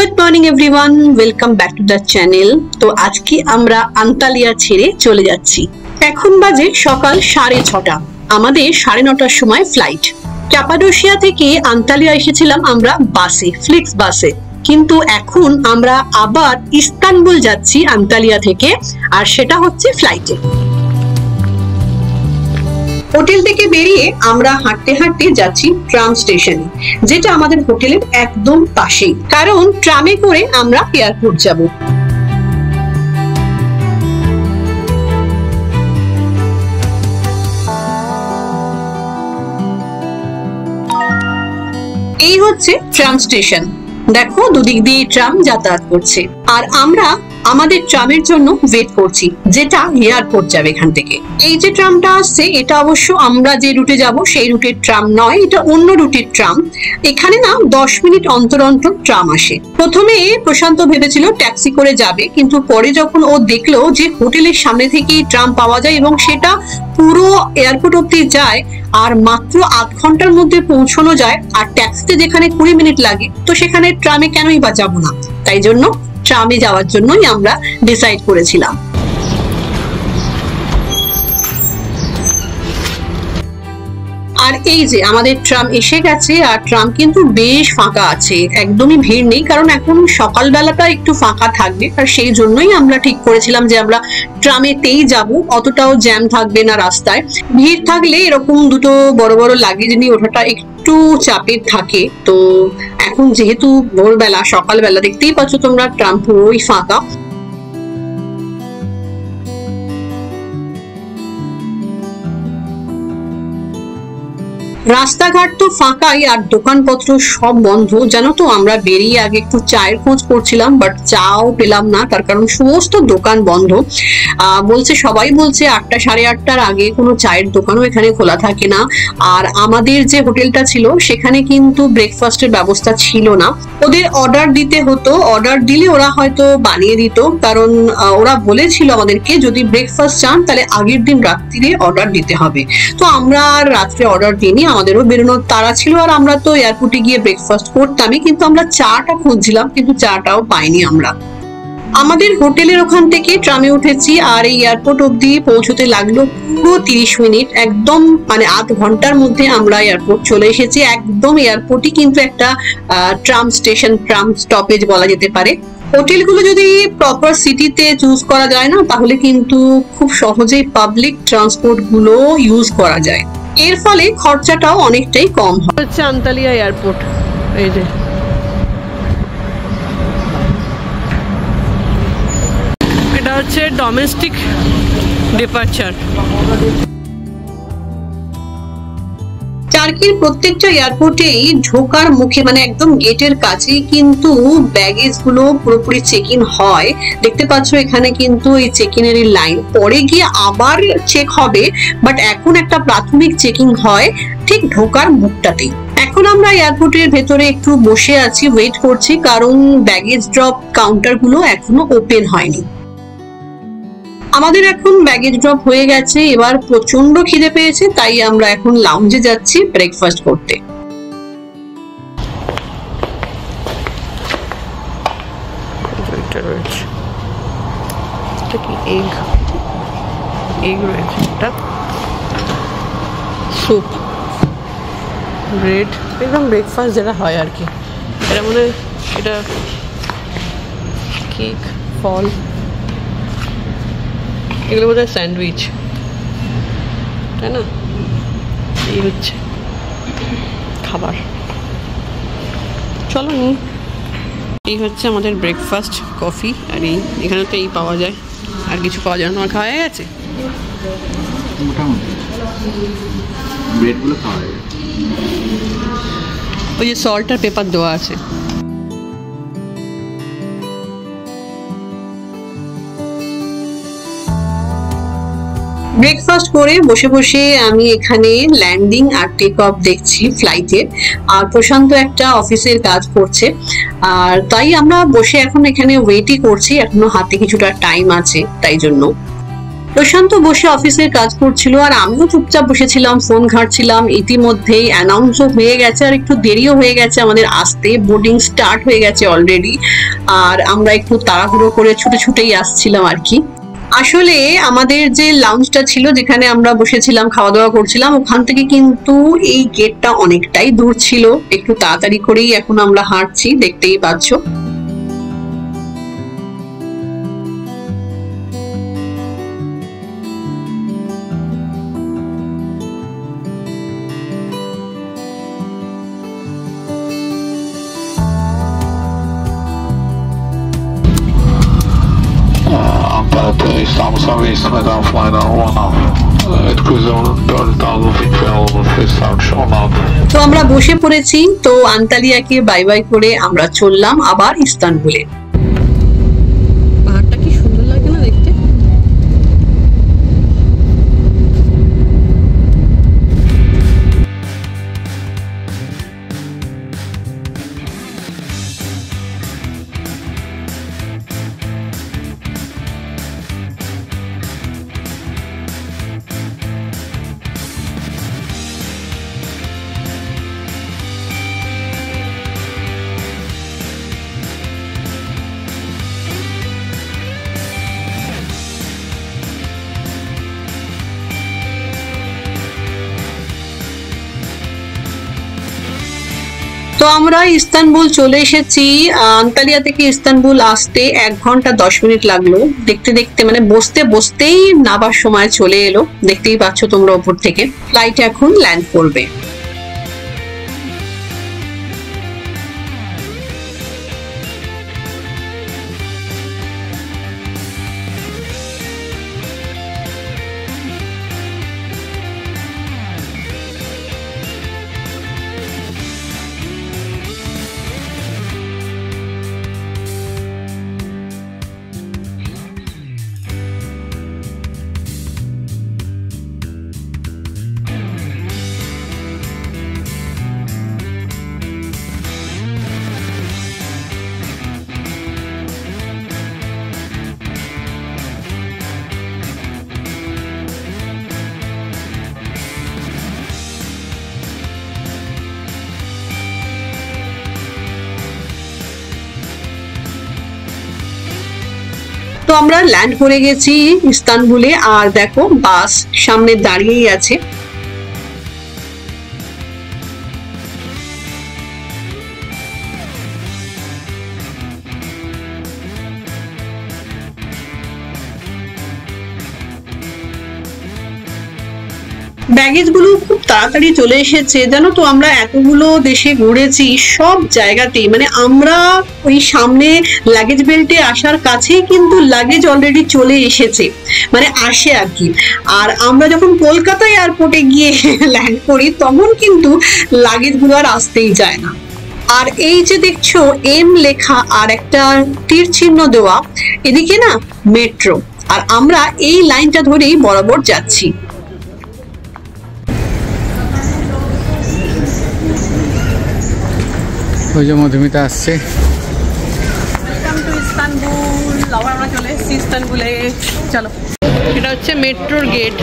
Good morning everyone, welcome back to the channel. তো আজকে আমরা আন্তালিয়া ছেড়ে চলে যাচ্ছি। এখন বাজে সকাল 6:30। আমাদের 9:30টার সময় ফ্লাইট। ক্যাপাডোসিয়া থেকে আন্তালিয়া এসেছিলাম আমরা বাসে, ফ্লিক্স বাসে, কিন্তু এখন আমরা আবার ইস্তানবুল যাচ্ছি আন্তালিয়া থেকে, আর সেটা হচ্ছে ফ্লাইটে। হোটেল থেকে বেরিয়ে আমরা হাঁটতে হাঁটতে যাচ্ছি ট্রাম স্টেশনে, যেটা আমাদের হোটেলের একদম পাশেই, কারণ ট্রামে করে আমরা এয়ারপোর্ট যাব। এই হচ্ছে ট্রাম স্টেশন। দেখো, দুদিক দিয়ে ট্রাম যাতায়াত করছে, আর আমরা আমাদের ট্রামের জন্য ওয়েট করছি, যেটা এয়ারপোর্ট যাবে এখান থেকে। এই যে ট্রামটা আসছে, এটা অবশ্য আমরা যে রুটে যাব সেই রুটের ট্রাম নয়, এটা অন্য রুটের ট্রাম। এখানে না 10 মিনিট অন্তর অন্তর ট্রাম আসে। প্রথমে প্রশান্ত ভেবেছিল ট্যাক্সি করে যাবে, কিন্তু পরে যখন ও দেখলো যে হোটেলের সামনে থেকেই ট্রাম পাওয়া যায় এবং সেটা পুরো এয়ারপোর্ট অব্দি যায়, আর মাত্র আধ ঘন্টার মধ্যে পৌঁছানো যায়, আর ট্যাক্সিতে যেখানে 20 মিনিট লাগে, তো সেখানে ট্রামে কেনই বা যাবো না। তাই জন্য ট্রামে যাওয়ার জন্যই আমরা ডিসাইড করেছিলাম। আর এই যে আমাদের ট্রাম এসে গেছে, আর ট্রাম কিন্তু বেশ ফাঁকা আছে, একদমই ভিড় নেই, কারণ এখন সকালবেলাটা একটু ফাঁকা থাকবে, আর সেই জন্যই আমরা ঠিক করেছিলাম যে আমরা ট্রামেতেই যাব, অতটাও জ্যাম থাকবে না রাস্তায়। ভিড় থাকলে এরকম দুটো বড় বড় লাগেজ নিয়ে ওঠাটা একটু চাপের থাকে। তো এখন যেহেতু ভোরবেলা, সকালবেলা, দেখতেই পাচ্ছ তোমরা ট্রাম পুরোই ফাঁকা। রাস্তাঘাট তো ফাঁকাই, আর দোকানপত্র সব বন্ধ। জানো তো, আমরা বেরিয়ে আগে একটু চায়ের খোঁজ করছিলাম, বাট চাও পেলাম না, তার কারণ সমস্ত দোকান বন্ধ। সবাই বলছে 8টা 8:30টার আগে কোনো চায়ের দোকানও এখানে খোলা থাকে না। আর আমাদের যে হোটেলটা ছিল সেখানে কিন্তু ব্রেকফাস্টের ব্যবস্থা ছিল না, ওদের অর্ডার দিতে হতো। অর্ডার দিলে ওরা হয়তো বানিয়ে দিত, কারণ ওরা বলেছিল আমাদেরকে যদি ব্রেকফাস্ট চান তাহলে আগের দিন রাত্রিরে অর্ডার দিতে হবে। তো আমরা আর রাত্রে অর্ডার দিইনি, আমাদেরও বেরোনোর তাড়া ছিল, আর আমরা তো এয়ারপোর্টে গিয়ে ব্রেকফাস্ট করতামই, কিন্তু আমরা চাটা খুঁজছিলাম, কিন্তু চাটাও পাইনি আমরা। আমাদের হোটেলের ওখান থেকে ট্রামে উঠেছি, আর এই এয়ারপোর্ট অব্দি পৌঁছতে লাগলো পুরো 30 মিনিট। একদম মানে আধ ঘন্টার মধ্যে আমরা এয়ারপোর্ট চলে এসেছি। একদম এয়ারপোর্টই কিন্তু একটা ট্রাম স্টেশন, ট্রাম স্টপেজ বলা যেতে পারে। হোটেলগুলো যদি প্রপার সিটিতে চুজ করা যায় না, তাহলে কিন্তু খুব সহজেই পাবলিক ট্রান্সপোর্ট গুলো ইউজ করা যায়। এর ফলে খরচাটাও অনেকটাই কম হয়। হচ্ছে আন্তালিয়া এয়ারপোর্ট। এই যে এটা হচ্ছে ডোমেস্টিক ডিপার্চার। টার্কির প্রত্যেকটা এয়ারপোর্টেই ঢোকার মুখে, মানে একদম গেটের কাছেই কিন্তু ব্যাগেজ গুলো পুরোপুরি চেক ইন হয়। দেখতে পাচ্ছ এখানে কিন্তু এই চেক ইনের লাইন, পরে গিয়ে আবার চেক হবে, বাট এখন একটা প্রাথমিক চেকিং হয় ঠিক ঢোকার মুখটাতেই। এখন আমরা এয়ারপোর্টের ভেতরে একটু বসে আছি, ওয়েট করছি, কারণ ব্যাগেজ ড্রপ কাউন্টার গুলো এখনো ওপেন হয়নি। আমাদের এখন ব্যাগেজ ড্রপ হয়ে গেছে, এবার প্রচন্ড খিদে পেয়েছে, তাই আমরা এখন লাউঞ্জে যাচ্ছি ব্রেকফাস্ট করতে। স্যুপ, ব্রেড, একদম ব্রেকফাস্ট যেটা হয় আর কি। এটা মনে হয় এটা কেক, ফল, এগুলো বোধহয় স্যান্ডউইচ, তাই না? এই হচ্ছে খাবার। চলো নি। এই হচ্ছে আমাদের ব্রেকফাস্ট, কফি, আর এখানে তো এই পাওয়া যায়, আর কিছু পাওয়া যায় না। আমার খাওয়া হয়ে গেছে, ব্রেডগুলো খাওয়া যায়। ওই যে সল্ট আর পেপার দেওয়া আছে। ব্রেকফাস্ট করে বসে বসে আমি এখানে ল্যান্ডিং আর টেক অফ দেখছি ফ্লাইটের, আর প্রশান্ত একটা অফিসের কাজ করছে, আর তাই আমরা বসে এখন এখানে ওয়েটই করছি। এখনো হাতে কিছুটা টাইম আছে, তাই জন্য প্রশান্ত বসে অফিসের কাজ করছিল আর আমিও চুপচাপ বসেছিলাম, ফোন ঘাঁটছিলাম। ইতিমধ্যেই অ্যানাউন্সও হয়ে গেছে আর একটু দেরিও হয়ে গেছে আমাদের আসতে, বোর্ডিং স্টার্ট হয়ে গেছে অলরেডি। আর আমরা একটু তাড়াহুড়ো করে ছুটে ছুটেই আসছিলাম আর কি। আসলে আমাদের যে লাউঞ্জটা ছিল, যেখানে আমরা বসেছিলাম খাওয়া দাওয়া করছিলাম, ওখান থেকে কিন্তু এই গেটটা অনেকটাই দূর ছিল। একটু তাড়াতাড়ি করেই এখন আমরা হাঁটছি, দেখতেই পাচ্ছ। Estamos a vista, mas ela fly na rua não. Inclusão do Vinfel Festival Shonado. তো আমরা বসে পড়েছি। তো আন্তালিয়াকে বাই বাই করে আমরা চললাম আবার ইস্তানবুলে। পাহাড়টা কি সুন্দর লাগে না দেখতে। তো আমরা ইস্তানবুল চলে এসেছি। আন্তালিয়া থেকে ইস্তানবুল আসতে 1 ঘন্টা 10 মিনিট লাগলো। দেখতে দেখতে মানে বসতে বসতেই নাবার সময় চলে এলো, দেখতেই পাচ্ছ তোমরা উপর থেকে। ফ্লাইট এখন ল্যান্ড করবে। তো আমরা ল্যান্ড করে গেছি ইস্তানবুলে। আর দেখো বাস সামনে দাঁড়িয়েই আছে। ব্যাগেজ গুলো খুব তাড়াতাড়ি চলে এসেছে, জানো তো। আমরা এতগুলো দেশে ঘুরেছি, সব জায়গাতেই মানে আমরা ওই সামনে লাগেজ বেল্টে আসার কাছেই কিন্তু লাগেজ অলরেডি চলে এসেছে, মানে আসে আর কি। আর আমরা যখন কলকাতা এয়ারপোর্টে গিয়ে ল্যান্ড করি তখন কিন্তু লাগেজ গুলো আর আসতেই যায় না। আর এই যে দেখছো এম লেখা আর একটা তীর চিহ্ন দেওয়া, এদিকে না মেট্রো। আর আমরা এই লাইনটা ধরেই বরাবর যাচ্ছি। ওই যে মধুমিতা আসছে। আমরা চলে এসেছি ইস্তানবুলে। চলো, এটা হচ্ছে মেট্রোর গেট।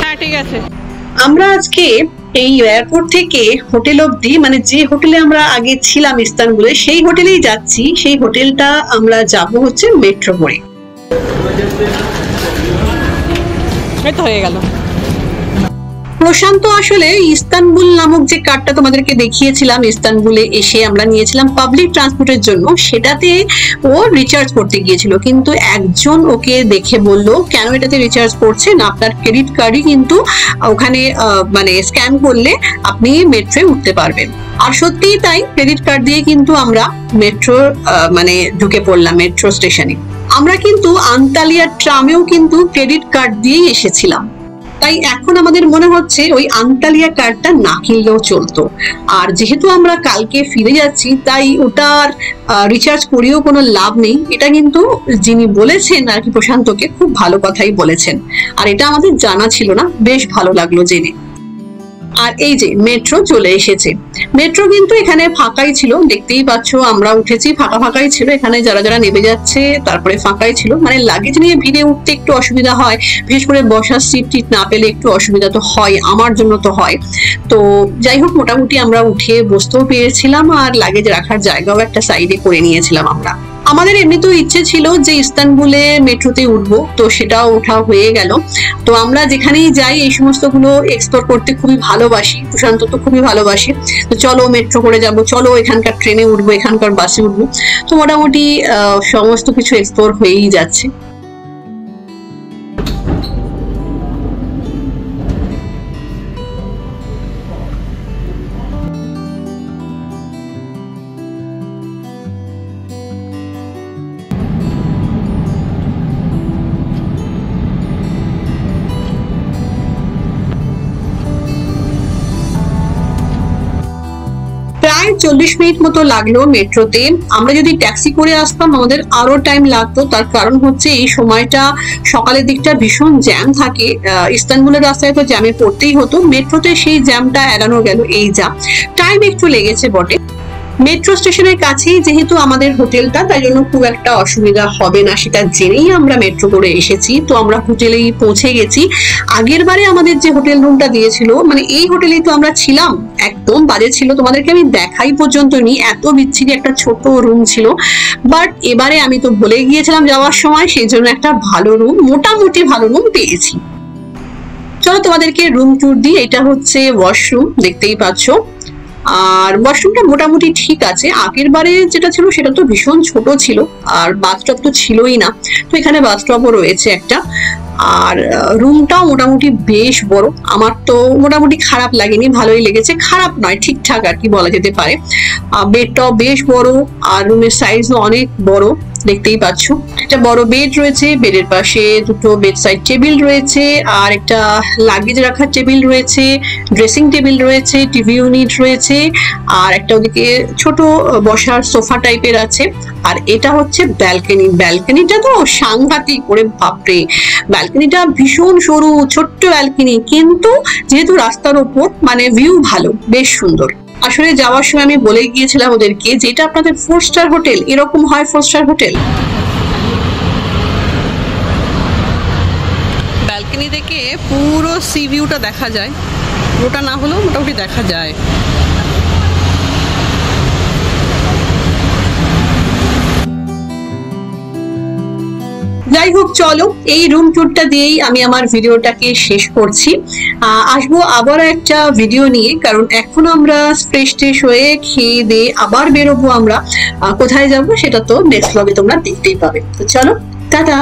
হ্যাঁ ঠিক আছে। আমরা আজকে এই এয়ারপোর্ট থেকে হোটেল অবধি, মানে যে হোটেলে আমরা আগে ছিলাম ইস্তানবুলে, সেই হোটেলেই যাচ্ছি। সেই হোটেলটা আমরা যাব হচ্ছে মেট্রো করে। এই তো হয়ে গেল। প্রশান্ত আসলে ইস্তানবুল নামক যে কার্ডটা তোমাদেরকে দেখিয়েছিলাম, ইস্তানবুলে এসে আমরা নিয়েছিলাম পাবলিক ট্রান্সপোর্টের জন্য, সেটাতে ও রিচার্জ করতে গিয়েছিল। কিন্তু একজন ওকে দেখে বলল, কেন এটাতে রিচার্জ করছেন? আপনার ক্রেডিট কার্ডই কিন্তু ওখানে মানে স্ক্যান করলে আপনি মেট্রোয় উঠতে পারবেন। আর সত্যিই তাই, ক্রেডিট কার্ড দিয়ে কিন্তু আমরা মেট্রো মানে ঢুকে পড়লাম মেট্রো স্টেশনে। আমরা কিন্তু আন্তালিয়ার ট্রামেও কিন্তু ক্রেডিট কার্ড দিয়েই এসেছিলাম। তাই এখন আমাদের মনে হচ্ছে ওই আন্তালিয়া কার্ডটা না কিনলেও চলতো। আর যেহেতু আমরা কালকে ফিরে যাচ্ছি, তাই ওটার রিচার্জ করিয়েও কোনো লাভ নেই। এটা কিন্তু যিনি বলেছেন আর কি, প্রশান্তকে, খুব ভালো কথাই বলেছেন। আর এটা আমাদের জানা ছিল না, বেশ ভালো লাগলো জেনে। আর এই যে মেট্রো চলে এসেছে। মেট্রো কিন্তু এখানে ফাঁকাই ছিল, দেখতেই পাচ্ছ আমরা উঠেছি ফাঁকা ফাঁকাই ছিল, এখানে যারা যারা নেমে যাচ্ছে তারপরে ফাঁকাই ছিল। মানে লাগেজ নিয়ে ভিড়ে উঠতে একটু অসুবিধা হয়, বিশেষ করে বসার সিট টিট না পেলে একটু অসুবিধা তো হয়, আমার জন্য তো হয়। তো যাই হোক মোটামুটি আমরা উঠে বসতেও পেরেছিলাম, আর লাগেজ রাখার জায়গাও একটা সাইডে করে নিয়েছিলাম আমরা। আমাদের এমনিতেও ইচ্ছে ছিল যে ইস্তানবুলে মেট্রোতে উঠবো, তো সেটাও ওঠা হয়ে গেল। তো আমরা যেখানেই যাই এই সমস্ত গুলো এক্সপ্লোর করতে খুবই ভালোবাসি, সুশান্ত তো খুবই ভালোবাসি। তো চলো মেট্রো করে যাব, চলো এখানকার ট্রেনে উঠবো, এখানকার বাসে উঠবো। তো মোটামুটি সমস্ত কিছু এক্সপ্লোর হয়েই যাচ্ছে। প্রায় 40 মিনিট মতো লাগলো মেট্রোতে। আমরা যদি ট্যাক্সি করে আসতাম আমাদের আরো টাইম লাগতো, তার কারণ হচ্ছে এই সময়টা সকালের দিকটা ভীষণ জ্যাম থাকে। ইস্তানবুলের রাস্তায় তো জ্যামে পড়তেই হতো, মেট্রোতে সেই জ্যামটা এড়ানো গেল। এই যা টাইম একটু লেগেছে বটে। মেট্রো স্টেশনের কাছেই যেহেতু আমাদের হোটেলটা, তাই জন্য খুব একটা অসুবিধা হবে না সেটা জেনেই আমরা মেট্রো করে এসেছি। তো আমরা হোটেলেই পৌঁছে গেছি। আগের বারে আমাদের যে হোটেল রুমটা দিয়েছিল, মানে এই হোটেলেই তো আমরা ছিলাম, একদম বাজে ছিল, তোমাদেরকে আমি দেখাই পর্যন্ত নি, এত বিচ্ছিরি একটা ছোট রুম ছিল। বাট এবারে আমি তো ভুলে গিয়েছিলাম যাওয়ার সময়, সেই জন্য একটা ভালো রুম, মোটামুটি ভালো রুম পেয়েছি। চলো তোমাদেরকে রুম ট্যুর দিই। এটা হচ্ছে ওয়াশরুম, দেখতেই পাচ্ছ। আর ওয়াশরুমটা মোটামুটি ঠিক আছে, আগের বারে যেটা ছিল সেটা তো ভীষণ ছোট ছিল, আর বাথটব তো ছিলই না। তো এখানে বাথটবও রয়েছে একটা। আর রুমটাও মোটামুটি বেশ বড়, আমার তো মোটামুটি খারাপ লাগেনি, ভালোই লেগেছে, খারাপ নয়, ঠিকঠাক আর কি বলা যেতে পারে। বেডটাও বেশ বড়, আর রুমের সাইজও অনেক বড়, দেখতেই পাচ্ছ। একটা বড় বেড রয়েছে, বেডের পাশে দুটো বেড সাইড টেবিল রয়েছে, আর একটা লাগেজ রাখার টেবিল রয়েছে, ড্রেসিং টেবিল রয়েছে, টিভি ইউনিট রয়েছে, আর একটা ওদিকে ছোট বসার সোফা টাইপের আছে। আর এটা হচ্ছে ব্যালকনি। ব্যালকনিটা তো সাংঘাতিক, করে বাপরে, ব্যালকনিটা ভীষণ সরু ছোট্ট ব্যালকনি, কিন্তু যেহেতু রাস্তার ওপর মানে ভিউ ভালো, বেশ সুন্দর। আসলে যাওয়ার সময় আমি বলে গিয়েছিলাম ওদেরকে যে এটা আপনাদের 4 স্টার হোটেল, এরকম হয় 4 স্টার হোটেল। ব্যালকনি থেকে পুরো সি ভিউটা দেখা যায়, পুরোটা না হলেও মোটামুটি দেখা যায়। যাই হোক চলো, এই রুম ট্যুরটা দিয়েই আমি আমার ভিডিওটাকে শেষ করছি। আসবো আবার একটা ভিডিও নিয়ে, কারণ এখন আমরা ফ্রেশ ট্রেশ হয়ে খেয়ে দিয়ে আবার বেরোবো। আমরা কোথায় যাব সেটা তো নেক্সট ব্লগে তোমরা দেখতেই পাবে। তো চলো, টাটা।